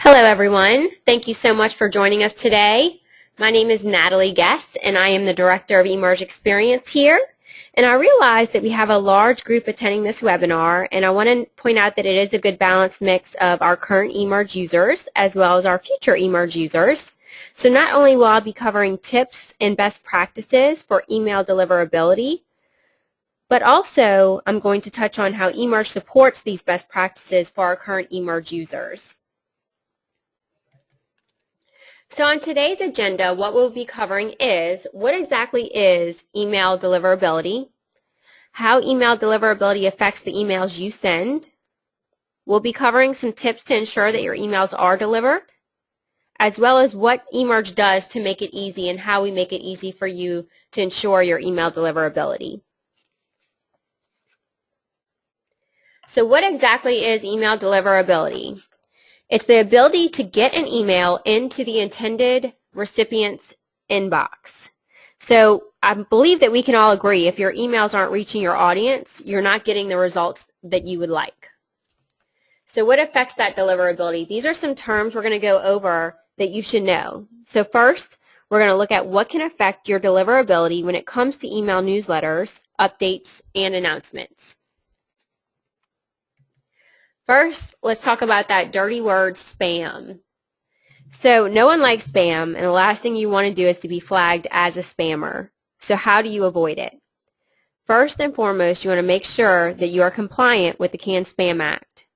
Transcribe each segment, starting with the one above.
Hello everyone. Thank you so much for joining us today. My name is Natalie Guest and I am the Director of eMERGE Experience here. And I realize that we have a large group attending this webinar, and I want to point out that it is a good balanced mix of our current eMERGE users as well as our future eMERGE users. So not only will I be covering tips and best practices for email deliverability, but also I'm going to touch on how eMERGE supports these best practices for our current eMERGE users. So on today's agenda, what we'll be covering is what exactly is email deliverability, how email deliverability affects the emails you send. We'll be covering some tips to ensure that your emails are delivered, as well as what eMERGE does to make it easy and how we make it easy for you to ensure your email deliverability. So what exactly is email deliverability? It's the ability to get an email into the intended recipient's inbox. So I believe that we can all agree if your emails aren't reaching your audience, you're not getting the results that you would like. So what affects that deliverability? These are some terms we're going to go over that you should know. So first, we're going to look at what can affect your deliverability when it comes to email newsletters, updates, and announcements. First, let's talk about that dirty word spam. So no one likes spam, and the last thing you want to do is to be flagged as a spammer. So how do you avoid it? First and foremost, you want to make sure that you are compliant with the CAN-SPAM Act.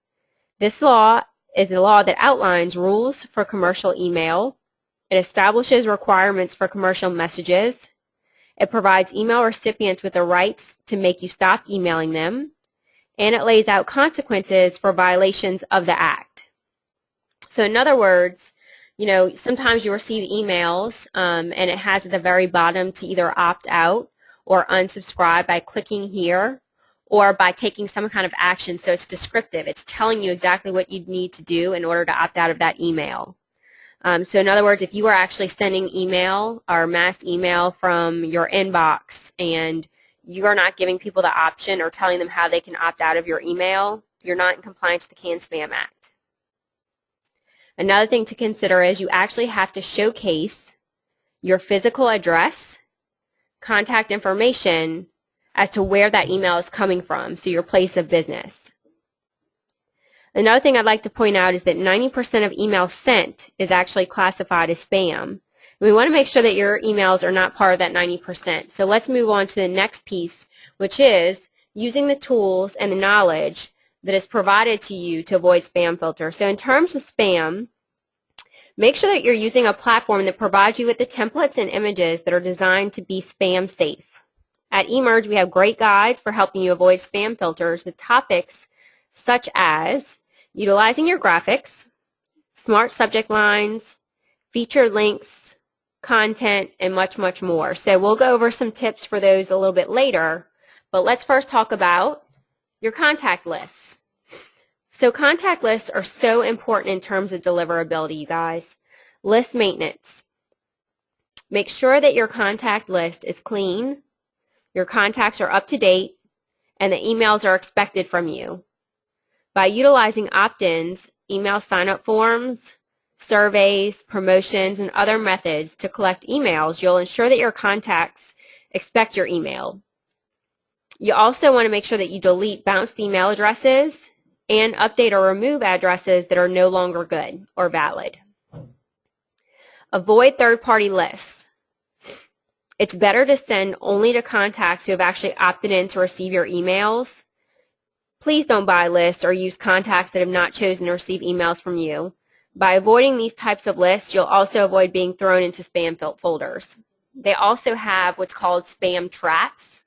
This law is a law that outlines rules for commercial email. It establishes requirements for commercial messages. It provides email recipients with the rights to make you stop emailing them. And it lays out consequences for violations of the Act. So in other words, you know, sometimes you receive emails and it has at the very bottom to either opt out or unsubscribe by clicking here or by taking some kind of action. So it's descriptive. It's telling you exactly what you need to do in order to opt out of that email. So in other words, if you are actually sending email or mass email from your inbox and you are not giving people the option or telling them how they can opt out of your email, you're not in compliance with the CAN-SPAM Act. Another thing to consider is you actually have to showcase your physical address, contact information as to where that email is coming from, so your place of business. Another thing I'd like to point out is that 90% of emails sent is actually classified as spam. We want to make sure that your emails are not part of that 90%. So let's move on to the next piece, which is using the tools and the knowledge that is provided to you to avoid spam filter. So in terms of spam, make sure that you're using a platform that provides you with the templates and images that are designed to be spam safe. At eMERGE, we have great guides for helping you avoid spam filters with topics such as utilizing your graphics, smart subject lines, featured links, content, and much, much more. So we'll go over some tips for those a little bit later, but let's first talk about your contact lists. So contact lists are so important in terms of deliverability, you guys. List maintenance. Make sure that your contact list is clean, your contacts are up to date, and the emails are expected from you. By utilizing Optins, email sign-up forms, surveys, promotions, and other methods to collect emails, you'll ensure that your contacts expect your email. You also want to make sure that you delete bounced email addresses and update or remove addresses that are no longer good or valid. Avoid third-party lists. It's better to send only to contacts who have actually opted in to receive your emails. Please don't buy lists or use contacts that have not chosen to receive emails from you. By avoiding these types of lists, you'll also avoid being thrown into spam folders. They also have what's called spam traps.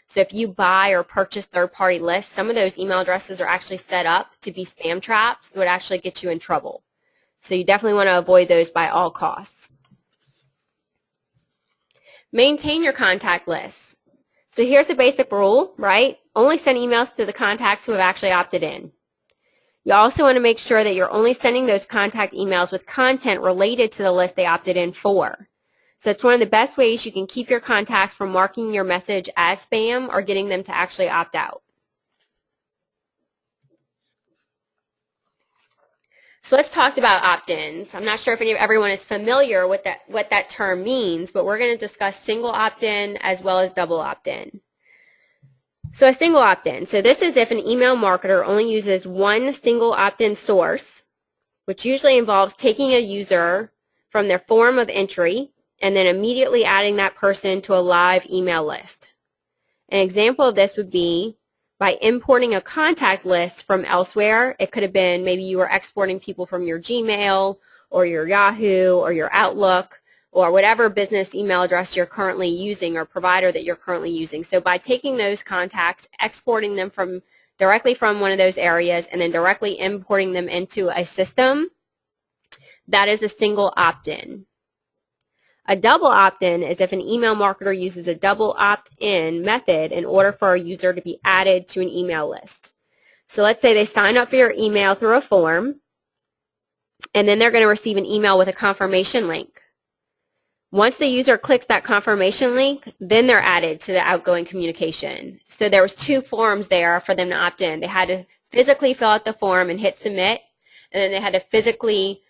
So if you buy or purchase third-party lists, some of those email addresses are actually set up to be spam traps that would actually get you in trouble. So you definitely want to avoid those by all costs. Maintain your contact lists. So here's the basic rule, right? Only send emails to the contacts who have actually opted in. You also want to make sure that you're only sending those contact emails with content related to the list they opted in for. So it's one of the best ways you can keep your contacts from marking your message as spam or getting them to actually opt out. So let's talk about opt-ins. I'm not sure if everyone is familiar with what that term means, but we're going to discuss single opt-in as well as double opt-in. So a single opt-in. So this is if an email marketer only uses one single opt-in source, which usually involves taking a user from their form of entry and then immediately adding that person to a live email list. An example of this would be by importing a contact list from elsewhere. It could have been maybe you were exporting people from your Gmail or your Yahoo or your Outlook or whatever business email address you're currently using or provider that you're currently using. So by taking those contacts, exporting them directly from one of those areas and then directly importing them into a system, that is a single opt-in. A double opt-in is if an email marketer uses a double opt-in method in order for a user to be added to an email list. So let's say they sign up for your email through a form, and then they're going to receive an email with a confirmation link. Once the user clicks that confirmation link, then they're added to the outgoing communication. So there was two forms there for them to opt in. They had to physically fill out the form and hit submit, and then they had to physically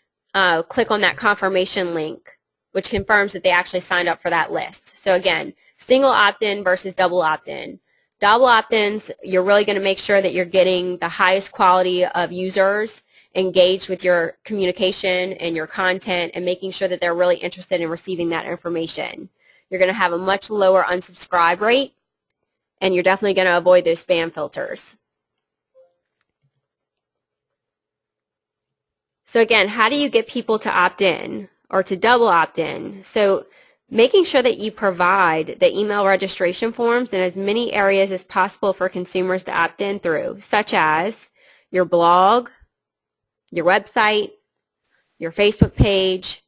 click on that confirmation link, which confirms that they actually signed up for that list. So again, single opt-in versus double opt-in. Double opt-ins, you're really going to make sure that you're getting the highest quality of users engaged with your communication and your content and making sure that they're really interested in receiving that information. You're going to have a much lower unsubscribe rate, and you're definitely going to avoid those spam filters. So again, how do you get people to opt in or to double opt-in? So making sure that you provide the email registration forms in as many areas as possible for consumers to opt in through, such as your blog, your website, your Facebook page,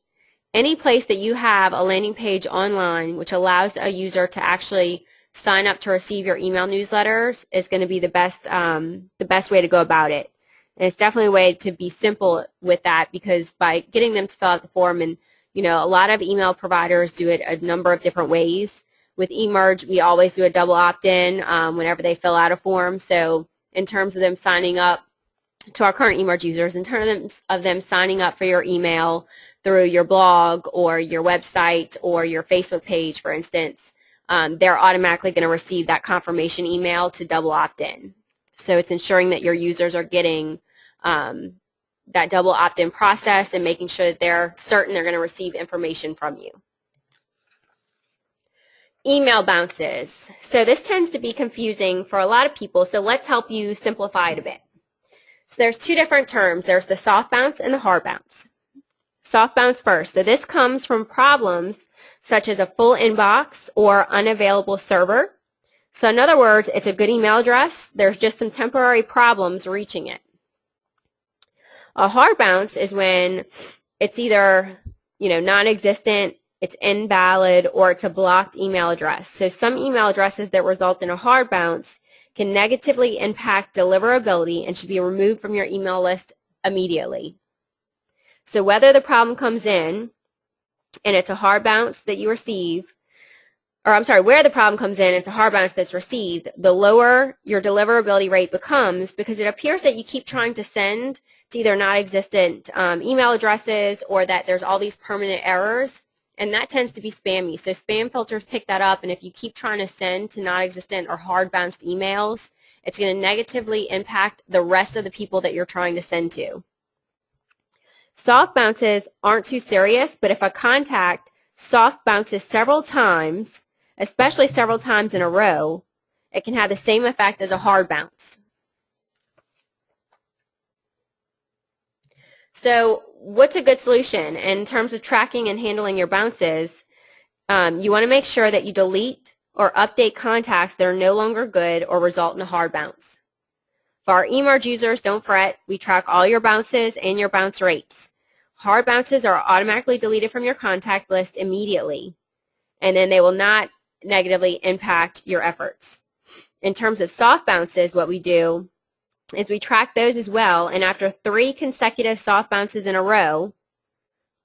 any place that you have a landing page online which allows a user to actually sign up to receive your email newsletters is going to be the best way to go about it. And it's definitely a way to be simple with that, because by getting them to fill out the form, and a lot of email providers do it a number of different ways. With eMerge, we always do a double opt-in whenever they fill out a form. So in terms of them signing up to our current eMerge users, in terms of them signing up for your email through your blog or your website or your Facebook page, for instance, they're automatically going to receive that confirmation email to double opt-in. So it's ensuring that your users are getting that double opt-in process and making sure that they're certain they're going to receive information from you. Email bounces. So this tends to be confusing for a lot of people, so let's help you simplify it a bit. So there's two different terms. There's the soft bounce and the hard bounce. Soft bounce first. So this comes from problems such as a full inbox or unavailable server. So in other words, it's a good email address. There's just some temporary problems reaching it. A hard bounce is when it's either, non-existent, it's invalid, or it's a blocked email address. So some email addresses that result in a hard bounce can negatively impact deliverability and should be removed from your email list immediately. So whether the problem comes in and it's a hard bounce that you receive, where the problem comes in, it's a hard bounce that's received, the lower your deliverability rate becomes, because it appears that you keep trying to send to either not existent email addresses or that there's all these permanent errors, and that tends to be spammy. So spam filters pick that up, and if you keep trying to send to not existent or hard bounced emails, it's going to negatively impact the rest of the people that you're trying to send to. Soft bounces aren't too serious, but if a contact soft bounces several times, especially several times in a row, it can have the same effect as a hard bounce. So what's a good solution? In terms of tracking and handling your bounces, you want to make sure that you delete or update contacts that are no longer good or result in a hard bounce. For our eMerge users, don't fret. We track all your bounces and your bounce rates. Hard bounces are automatically deleted from your contact list immediately, and then they will not negatively impact your efforts. In terms of soft bounces, what we do is we track those as well, and after 3 consecutive soft bounces in a row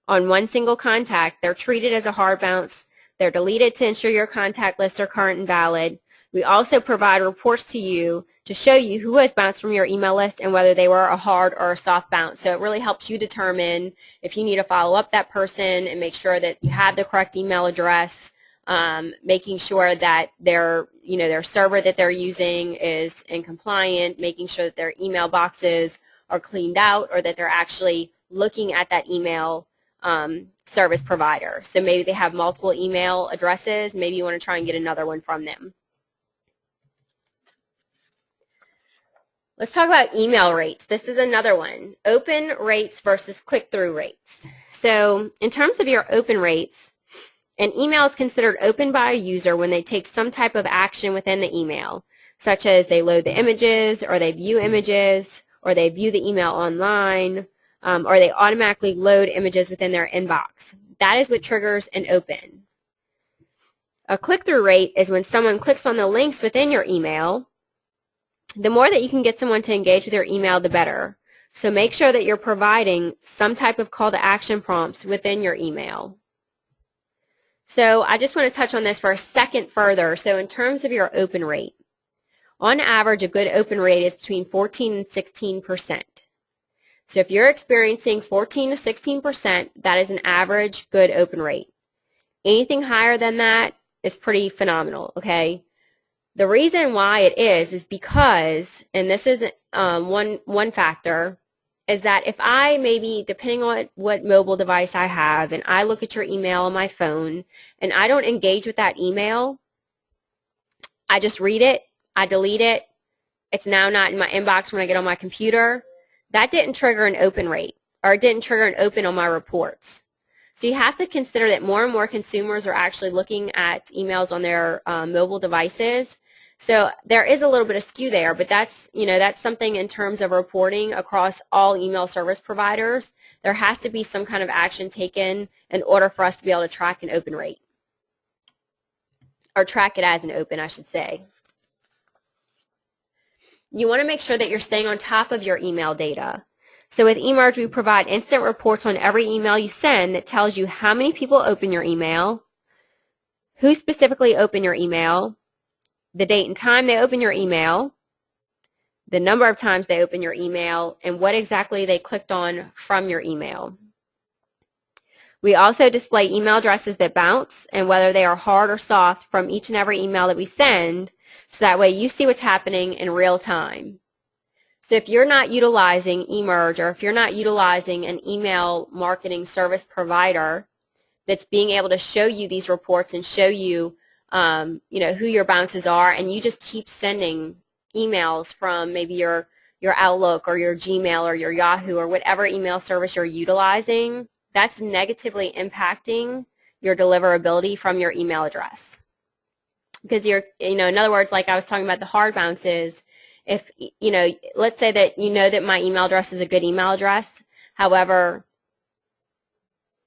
on one single contact, they're treated as a hard bounce. They're deleted to ensure your contact lists are current and valid. We also provide reports to you to show you who has bounced from your email list and whether they were a hard or a soft bounce. So it really helps you determine if you need to follow up that person and make sure that you have the correct email address, making sure that their server that they're using is in compliant, making sure that their email boxes are cleaned out or that they're actually looking at that email service provider. So maybe they have multiple email addresses. Maybe you want to try and get another one from them. Let's talk about email rates. This is another one. Open rates versus click-through rates. So in terms of your open rates, an email is considered open by a user when they take some type of action within the email, such as they load the images, or they view images, or they view the email online, or they automatically load images within their inbox. That is what triggers an open. A click-through rate is when someone clicks on the links within your email. The more that you can get someone to engage with your email, the better. So make sure that you're providing some type of call to action prompts within your email. So I just want to touch on this for a second further. So in terms of your open rate, on average, a good open rate is between 14 and 16%. So if you're experiencing 14 to 16%, that is an average good open rate. Anything higher than that is pretty phenomenal, okay? The reason why it is because, and this is one factor, is that if I maybe, depending on what mobile device I have, and I look at your email on my phone, and I don't engage with that email, I just read it, I delete it, it's now not in my inbox when I get on my computer, that didn't trigger an open rate, or it didn't trigger an open on my reports. So you have to consider that more and more consumers are actually looking at emails on their mobile devices. So there is a little bit of skew there, but that's something in terms of reporting across all email service providers. There has to be some kind of action taken in order for us to be able to track an open rate, or track it as an open, I should say. You want to make sure that you're staying on top of your email data. So with eMerge, we provide instant reports on every email you send that tells you how many people open your email, who specifically open your email, the date and time they open your email, the number of times they open your email, and what exactly they clicked on from your email. We also display email addresses that bounce and whether they are hard or soft from each and every email that we send, so that way you see what's happening in real time. So if you're not utilizing eMerge, or if you're not utilizing an email marketing service provider that's being able to show you these reports and show you who your bounces are, and you just keep sending emails from maybe your Outlook or your Gmail or your Yahoo or whatever email service you're utilizing, that's negatively impacting your deliverability from your email address. Because in other words, like I was talking about the hard bounces, if, let's say that that my email address is a good email address, however,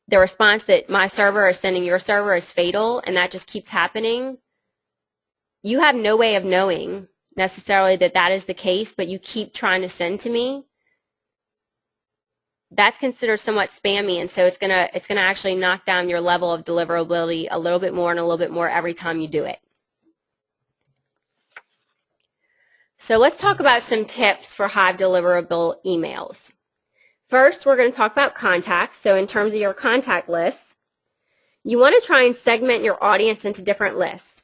the response that my server is sending your server is fatal, and that just keeps happening, you have no way of knowing necessarily that that is the case, but you keep trying to send to me. That's considered somewhat spammy, and so it's gonna actually knock down your level of deliverability a little bit more and a little bit more every time you do it. So let's talk about some tips for high deliverable emails. First, we're going to talk about contacts. So in terms of your contact lists, you want to try and segment your audience into different lists.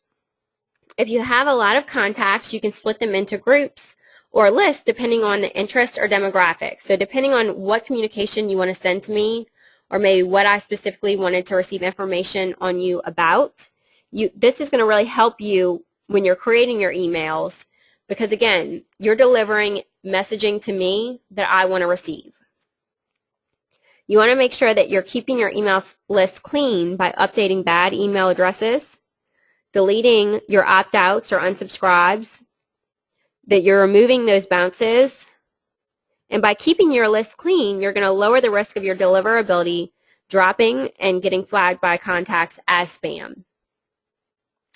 If you have a lot of contacts, you can split them into groups or lists depending on the interest or demographics. So depending on what communication you want to send to me, or maybe what I specifically wanted to receive information on you about, this is going to really help you when you're creating your emails, because again, you're delivering messaging to me that I want to receive. You want to make sure that you're keeping your email list clean by updating bad email addresses, deleting your opt-outs or unsubscribes, that you're removing those bounces, and by keeping your list clean, you're going to lower the risk of your deliverability dropping and getting flagged by contacts as spam.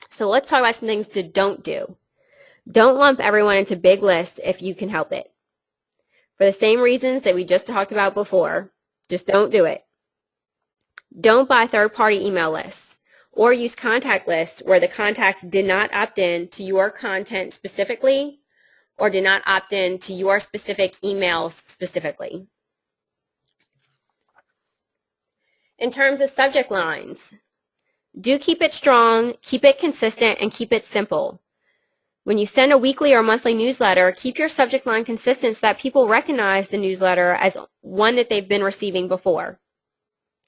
So let's talk about some things to don't do. Don't lump everyone into big lists if you can help it. For the same reasons that we just talked about before, just don't do it. Don't buy third-party email lists or use contact lists where the contacts did not opt in to your content specifically or did not opt in to your specific emails specifically. In terms of subject lines, do keep it strong, keep it consistent, and keep it simple. When you send a weekly or monthly newsletter, keep your subject line consistent so that people recognize the newsletter as one that they've been receiving before.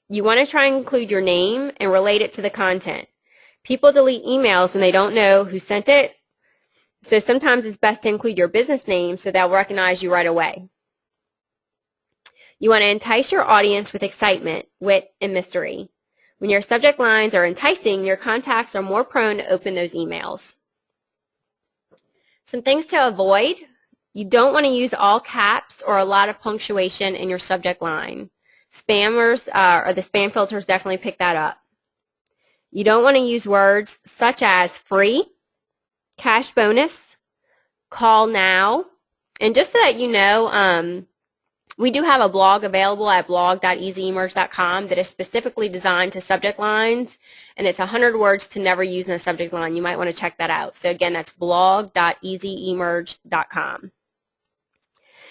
You want to try and include your name and relate it to the content. People delete emails when they don't know who sent it, so sometimes it's best to include your business name so they'll recognize you right away. You want to entice your audience with excitement, wit, and mystery. When your subject lines are enticing, your contacts are more prone to open those emails. Some things to avoid. You don't want to use all caps or a lot of punctuation in your subject line. Spammers or the spam filters definitely pick that up. You don't want to use words such as free, cash bonus, call now. And just so that you know, we do have a blog available at blog.easyemerge.com that is specifically designed to subject lines, and it's 100 words to never use in a subject line. You might want to check that out. So again, that's blog.easyemerge.com.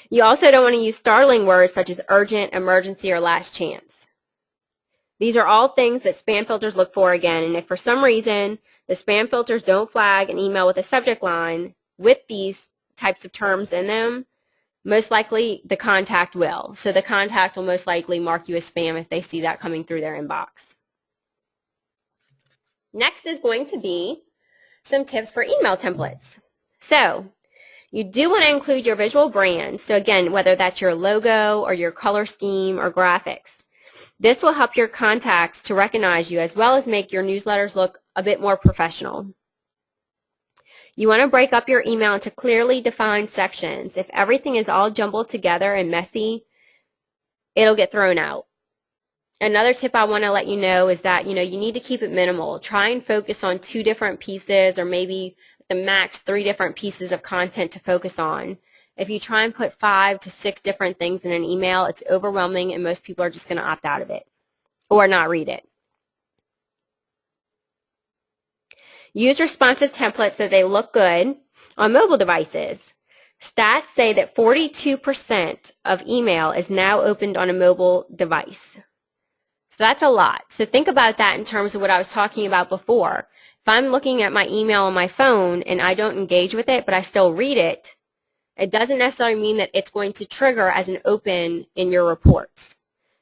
You also don't want to use startling words such as urgent, emergency, or last chance. These are all things that spam filters look for again, and if for some reason the spam filters don't flag an email with a subject line with these types of terms in them, most likely the contact will. So the contact will most likely mark you as spam if they see that coming through their inbox. Next is going to be some tips for email templates. So you do want to include your visual brand. So again, whether that's your logo or your color scheme or graphics. This will help your contacts to recognize you as well as make your newsletters look a bit more professional. You want to break up your email into clearly defined sections. If everything is all jumbled together and messy, it'll get thrown out. Another tip I want to let you know is that, you need to keep it minimal. Try and focus on 2 different pieces or maybe the max 3 different pieces of content to focus on. If you try and put 5 to 6 different things in an email, it's overwhelming and most people are just going to opt out of it or not read it. Use responsive templates so they look good on mobile devices. Stats say that 42% of email is now opened on a mobile device. So that's a lot. So think about that in terms of what I was talking about before. If I'm looking at my email on my phone and I don't engage with it, but I still read it, it doesn't necessarily mean that it's going to trigger as an open in your reports.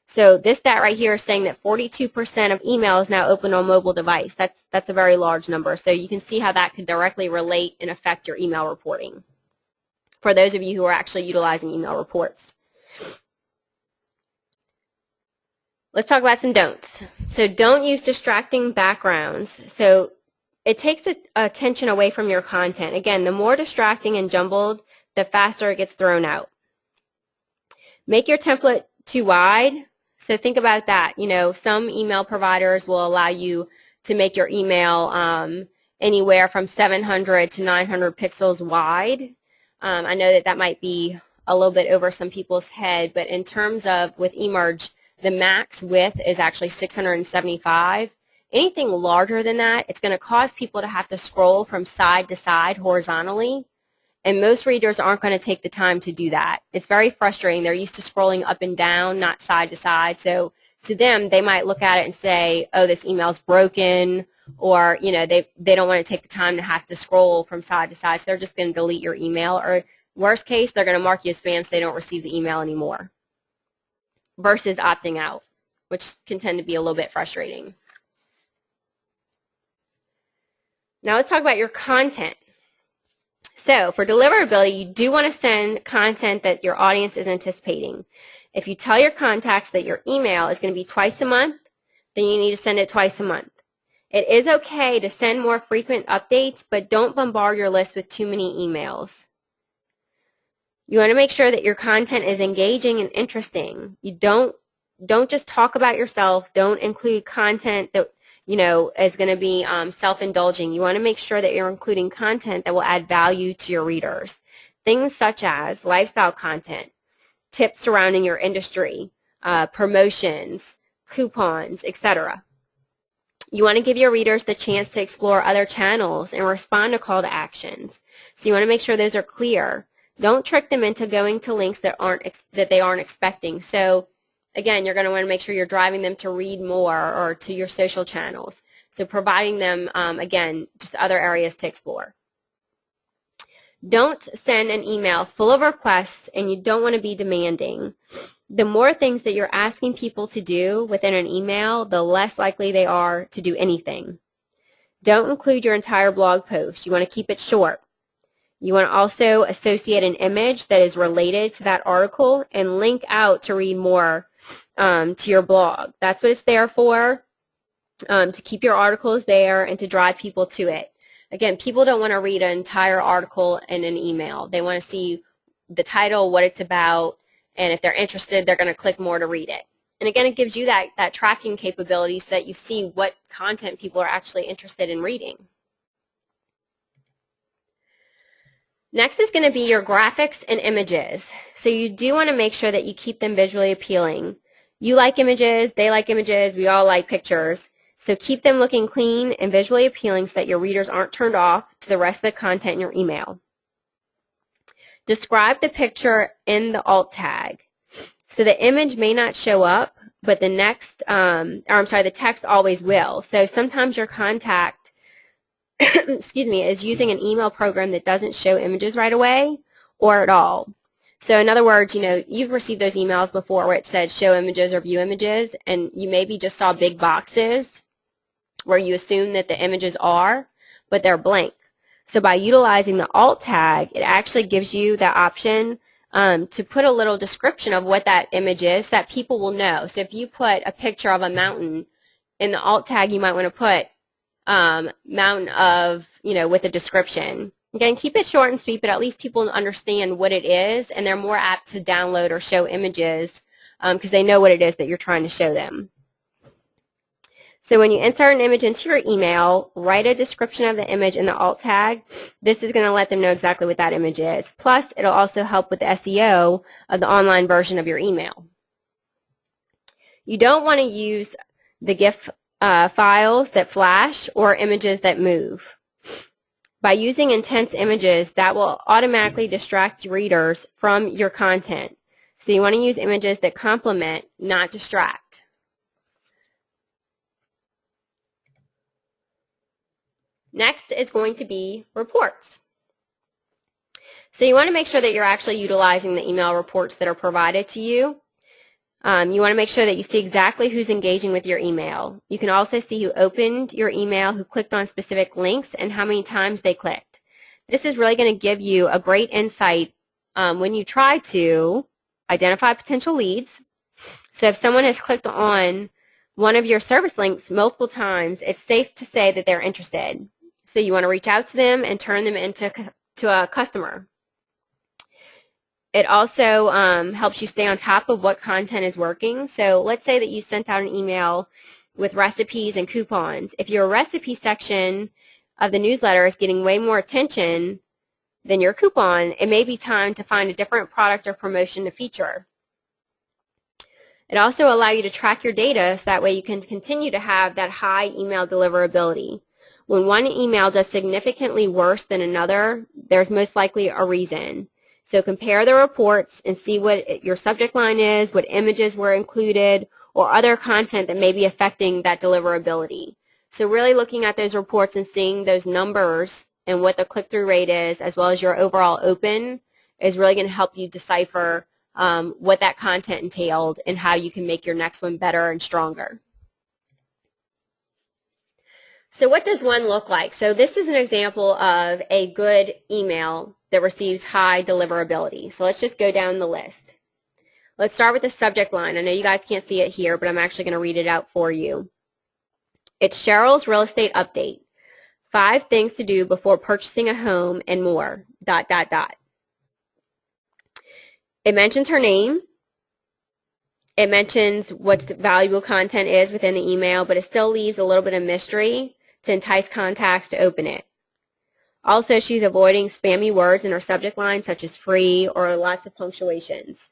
So this stat right here is saying that 42% of email is now open on mobile device. That's a very large number. So you can see how that could directly relate and affect your email reporting for those of you who are actually utilizing email reports. Let's talk about some don'ts. So don't use distracting backgrounds. So it takes attention away from your content. Again, the more distracting and jumbled, the faster it gets thrown out. Make your template too wide. So think about that. Some email providers will allow you to make your email anywhere from 700 to 900 pixels wide. I know that might be a little bit over some people's head, but in terms of with eMerge, the max width is actually 675. Anything larger than that, it's going to cause people to have to scroll from side to side horizontally. And most readers aren't going to take the time to do that. It's very frustrating. They're used to scrolling up and down, not side to side. So to them, they might look at it and say, oh, this email's broken, or they don't want to take the time to have to scroll from side to side. So they're just going to delete your email. Or worst case, they're going to mark you as spam so they don't receive the email anymore versus opting out, which can tend to be a little bit frustrating. Now let's talk about your content. So for deliverability, you do want to send content that your audience is anticipating. If you tell your contacts that your email is going to be twice a month, then you need to send it twice a month. It is okay to send more frequent updates, but don't bombard your list with too many emails. You want to make sure that your content is engaging and interesting. You don't just talk about yourself. Don't include content that is going to be self-indulging. You want to make sure that you're including content that will add value to your readers. Things such as lifestyle content, tips surrounding your industry, promotions, coupons, etc. You want to give your readers the chance to explore other channels and respond to call to actions. So you want to make sure those are clear. Don't trick them into going to links that they aren't expecting. So again, you're going to want to make sure you're driving them to read more or to your social channels. So providing them, again, just other areas to explore. Don't send an email full of requests and you don't want to be demanding. The more things that you're asking people to do within an email, the less likely they are to do anything. Don't include your entire blog post. You want to keep it short. You want to also associate an image that is related to that article and link out to read more to your blog. That's what it's there for, to keep your articles there and to drive people to it. Again, people don't want to read an entire article in an email. They want to see the title, what it's about, and if they're interested, they're going to click more to read it. And again, it gives you that tracking capability so that you see what content people are actually interested in reading. Next is going to be your graphics and images. So you do want to make sure that you keep them visually appealing. You like images, they like images, we all like pictures. So keep them looking clean and visually appealing so that your readers aren't turned off to the rest of the content in your email. Describe the picture in the alt tag. So the image may not show up, but the text always will. So sometimes your contact, is using an email program that doesn't show images right away or at all. So in other words, you've received those emails before where it says show images or view images, and you maybe just saw big boxes where you assume that the images are, but they're blank. So by utilizing the alt tag, it actually gives you the option to put a little description of what that image is so that people will know. So if you put a picture of a mountain in the alt tag, you might want to put mountain of, with a description. Again, keep it short and sweet, but at least people understand what it is, and they're more apt to download or show images because they know what it is that you're trying to show them. So when you insert an image into your email, write a description of the image in the alt tag. This is going to let them know exactly what that image is. Plus, it'll also help with the SEO of the online version of your email. You don't want to use the GIF files that flash or images that move. By using intense images, that will automatically distract readers from your content. So you want to use images that complement, not distract. Next is going to be reports. So you want to make sure that you're actually utilizing the email reports that are provided to you. You want to make sure that you see exactly who's engaging with your email. You can also see who opened your email, who clicked on specific links, and how many times they clicked. This is really going to give you a great insight when you try to identify potential leads. So if someone has clicked on one of your service links multiple times, it's safe to say that they're interested. So you want to reach out to them and turn them into a customer. It also helps you stay on top of what content is working. So let's say that you sent out an email with recipes and coupons. If your recipe section of the newsletter is getting way more attention than your coupon, it may be time to find a different product or promotion to feature. It also allows you to track your data so that way you can continue to have that high email deliverability. When one email does significantly worse than another, there's most likely a reason. So compare the reports and see what your subject line is, what images were included, or other content that may be affecting that deliverability. So really looking at those reports and seeing those numbers and what the click-through rate is, as well as your overall open, is really going to help you decipher what that content entailed and how you can make your next one better and stronger. So what does one look like? So this is an example of a good email that receives high deliverability. So let's just go down the list. Let's start with the subject line. I know you guys can't see it here, but I'm actually going to read it out for you. It's Cheryl's Real Estate Update. 5 things to do before purchasing a home and more, ... It mentions her name. It mentions what the valuable content is within the email, but it still leaves a little bit of mystery to entice contacts to open it. Also, she's avoiding spammy words in her subject line, such as free or lots of punctuations.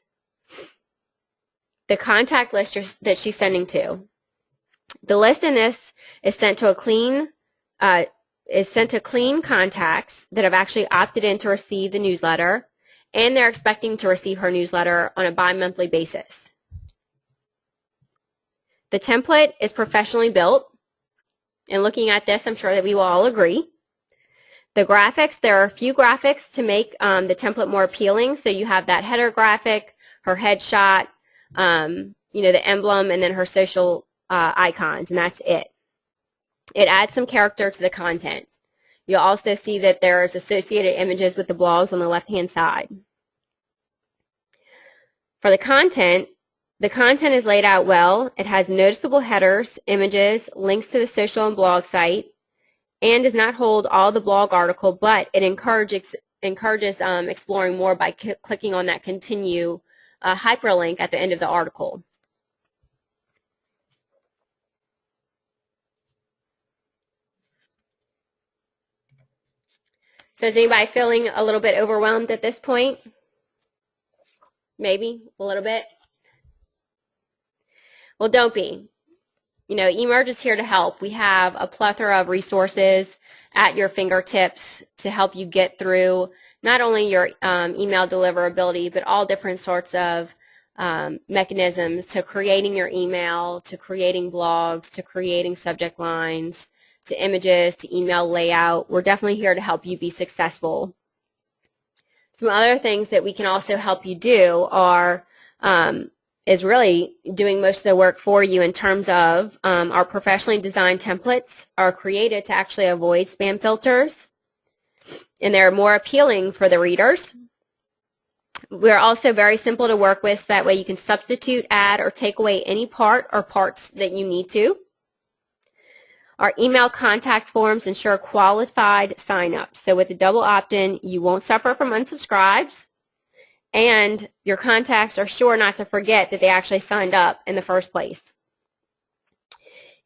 The contact list that she's sending to. The list in this is sent to clean contacts that have actually opted in to receive the newsletter, and they're expecting to receive her newsletter on a bi-monthly basis. The template is professionally built, and looking at this, I'm sure that we will all agree. The graphics, there are a few graphics to make the template more appealing. So you have that header graphic, her headshot, the emblem, and then her social icons, and that's it. It adds some character to the content. You'll also see that there's associated images with the blogs on the left-hand side. For the content is laid out well. It has noticeable headers, images, links to the social and blog site, and does not hold all the blog article, but it encourages exploring more by clicking on that continue hyperlink at the end of the article. So is anybody feeling a little bit overwhelmed at this point? Maybe a little bit? Well, don't be. eMERGE is here to help. We have a plethora of resources at your fingertips to help you get through not only your email deliverability, but all different sorts of mechanisms to creating your email, to creating blogs, to creating subject lines, to images, to email layout. We're definitely here to help you be successful. Some other things that we can also help you do is really doing most of the work for you in terms of our professionally designed templates are created to actually avoid spam filters, and they're more appealing for the readers. We're also very simple to work with, so that way you can substitute, add, or take away any part or parts that you need to. Our email contact forms ensure qualified sign-ups. So with the double opt-in, you won't suffer from unsubscribes, and your contacts are sure not to forget that they actually signed up in the first place.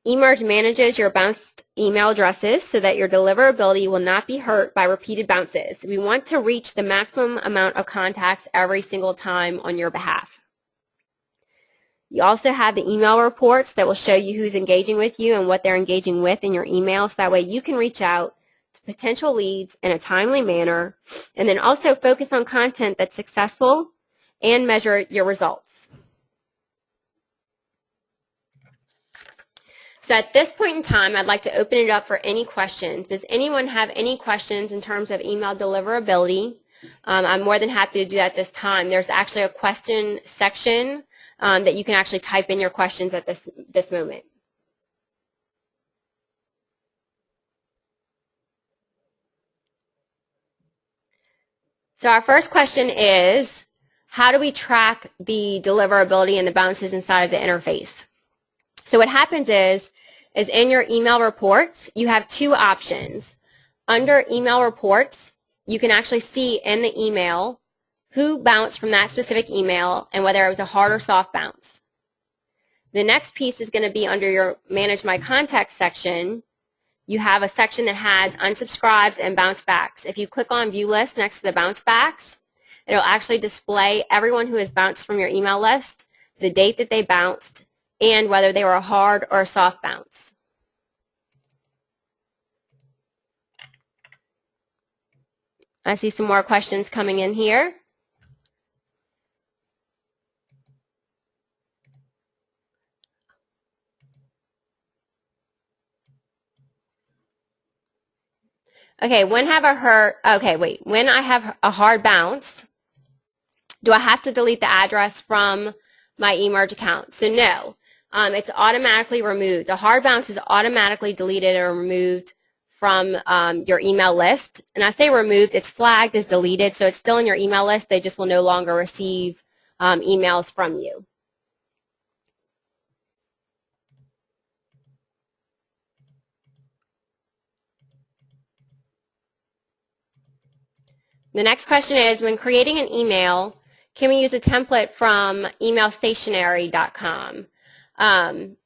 eMERGE manages your bounced email addresses so that your deliverability will not be hurt by repeated bounces. We want to reach the maximum amount of contacts every single time on your behalf. You also have the email reports that will show you who's engaging with you and what they're engaging with in your email, so that way you can reach out to potential leads in a timely manner, and then also focus on content that's successful and measure your results. So at this point in time, I'd like to open it up for any questions. Does anyone have any questions in terms of email deliverability? I'm more than happy to do that this time. There's actually a question section that you can actually type in your questions at this moment. So our first question is, how do we track the deliverability and the bounces inside of the interface? So what happens is in your email reports, you have two options. Under email reports, you can actually see in the email who bounced from that specific email and whether it was a hard or soft bounce. The next piece is going to be under your Manage My Contacts section. You have a section that has unsubscribes and bounce backs. If you click on View List next to the bounce backs, it'll actually display everyone who has bounced from your email list, the date that they bounced, and whether they were a hard or a soft bounce. I see some more questions coming in here. Okay, when I have a hard bounce, do I have to delete the address from my eMERGE account? So no, it's automatically removed. The hard bounce is automatically deleted or removed from your email list. And I say removed, it's flagged as deleted, so it's still in your email list. They just will no longer receive emails from you. The next question is, when creating an email, can we use a template from emailstationery.com? And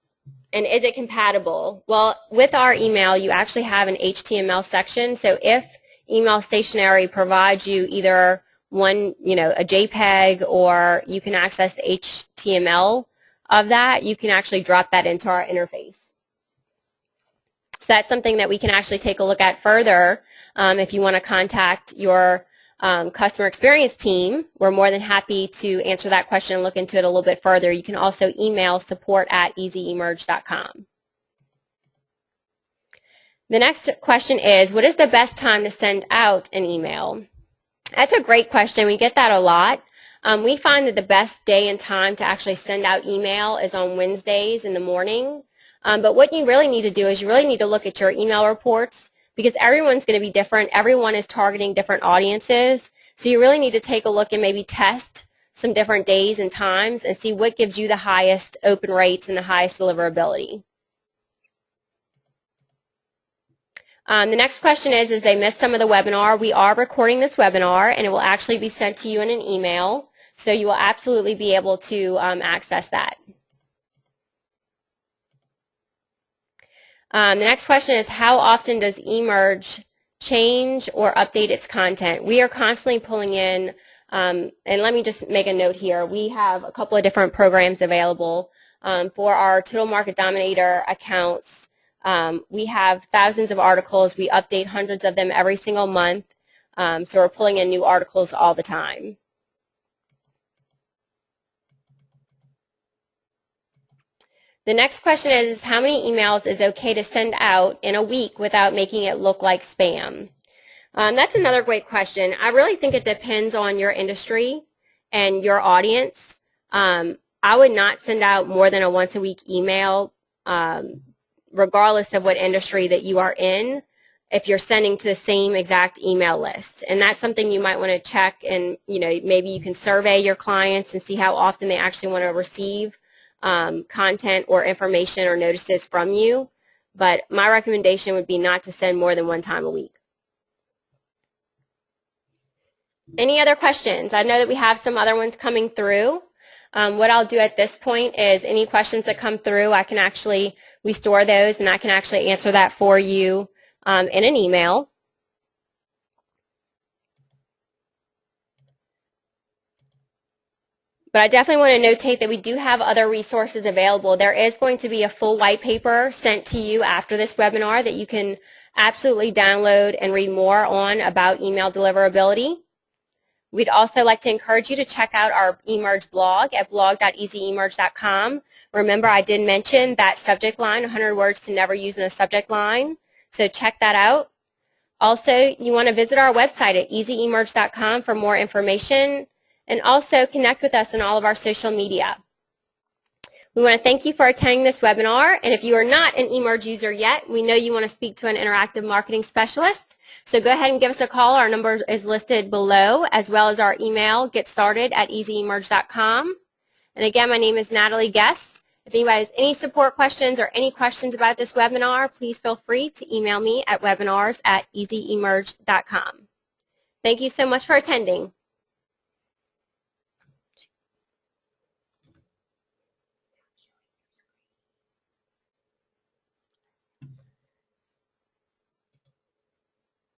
is it compatible? Well, with our email, you actually have an HTML section. So if Email Stationery provides you either a JPEG, or you can access the HTML of that, you can actually drop that into our interface. So that's something that we can actually take a look at further if you want to contact your customer experience team. We're more than happy to answer that question and look into it a little bit further. You can also email support@easyemerge.com. The next question is, what is the best time to send out an email? That's a great question. We get that a lot. We find that the best day and time to actually send out email is on Wednesdays in the morning. But what you really need to do is you really need to look at your email reports, because everyone's going to be different. Everyone is targeting different audiences. So you really need to take a look and maybe test some different days and times and see what gives you the highest open rates and the highest deliverability. The next question is they missed some of the webinar. We are recording this webinar, and it will actually be sent to you in an email. So you will absolutely be able to access that. The next question is, how often does eMerge change or update its content? We are constantly pulling in, and let me just make a note here. We have a couple of different programs available for our Total Market Dominator accounts. We have thousands of articles. We update hundreds of them every single month. So we're pulling in new articles all the time. The next question is how many emails is okay to send out in a week without making it look like spam? That's another great question. I really think it depends on your industry and your audience. I would not send out more than a once a week email, regardless of what industry that you are in, if you're sending to the same exact email list. And that's something you might want to check, and maybe you can survey your clients and see how often they actually want to receive content or information or notices from you. But my recommendation would be not to send more than one time a week. Any other questions? I know that we have some other ones coming through. What I'll do at this point is any questions that come through, we store those, and I can actually answer that for you in an email. But I definitely want to notate that we do have other resources available. There is going to be a full white paper sent to you after this webinar that you can absolutely download and read more on about email deliverability. We'd also like to encourage you to check out our eMerge blog at blog.easyemerge.com. Remember, I did mention that subject line, 100 words to never use in a subject line, so check that out. Also, you want to visit our website at easyemerge.com for more information, and also connect with us on all of our social media. We want to thank you for attending this webinar, and if you are not an eMerge user yet, we know you want to speak to an interactive marketing specialist. So go ahead and give us a call. Our number is listed below, as well as our email, getstarted@easyemerge.com. And again, my name is Natalie Guest. If anybody has any support questions or any questions about this webinar, please feel free to email me at webinars@easyemerge.com. Thank you so much for attending.